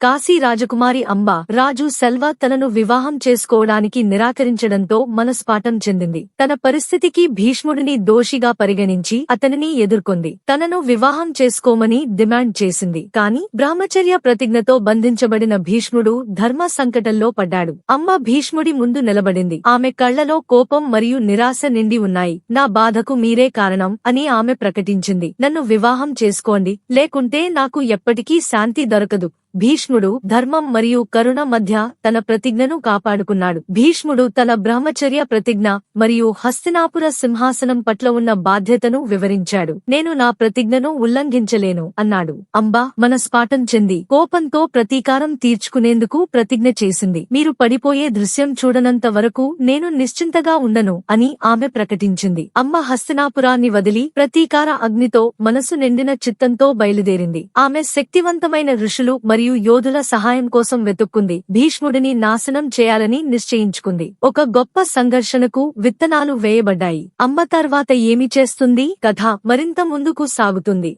కాశీ రాజకుమారి అంబ రాజు సెల్వ తనను వివాహం చేసుకోవడానికి నిరాకరించడంతో మనస్పాటం చెందింది. తన పరిస్థితికి భీష్ముడిని దోషిగా పరిగణించి అతనిని ఎదుర్కొంది. తనను వివాహం చేసుకోమని డిమాండ్ చేసింది. కాని బ్రహ్మచర్య ప్రతిజ్ఞతో బంధించబడిన భీష్ముడు ధర్మ సంకటంలో పడ్డాడు. అంబ భీష్ముడి ముందు నిలబడింది. ఆమె కళ్లలో కోపం మరియు నిరాశ నిండి ఉన్నాయి. నా బాధకు మీరే కారణం అని ఆమె ప్రకటించింది. నన్ను వివాహం చేసుకోండి, లేకుంటే నాకు ఎప్పటికీ శాంతి దొరకదు. భీష్ముడు ధర్మం మరియు కరుణ మధ్య తన ప్రతిజ్ఞను కాపాడుకున్నాడు. భీష్ముడు తన బ్రహ్మచర్య ప్రతిజ్ఞ మరియు హస్తినాపుర సింహాసనం పట్ల ఉన్న బాధ్యతను వివరించాడు. నేను నా ప్రతిజ్ఞను ఉల్లంఘించలేను అన్నాడు. అంబ మనస్పాటం చెంది కోపంతో ప్రతీకారం తీర్చుకునేందుకు ప్రతిజ్ఞ చేసింది. మీరు పడిపోయే దృశ్యం చూడనంత వరకు నేను నిశ్చింతగా ఉండను అని ఆమె ప్రకటించింది. అంబ హస్తినాపురాన్ని వదిలి ప్రతీకార అగ్నితో మనసు నిండిన చిత్తంతో బయలుదేరింది. ఆమె శక్తివంతమైన ఋషులు మరియు యోధుల సహాయం కోసం వెతుక్కుంది. భీష్ముడిని నాశనం చేయాలని నిశ్చయించుకుంది. ఒక గొప్ప సంఘర్షణకు విత్తనాలు వేయబడ్డాయి. అంబ తర్వాత ఏమి చేస్తుంది? కథ మరింత ముందుకు సాగుతుంది.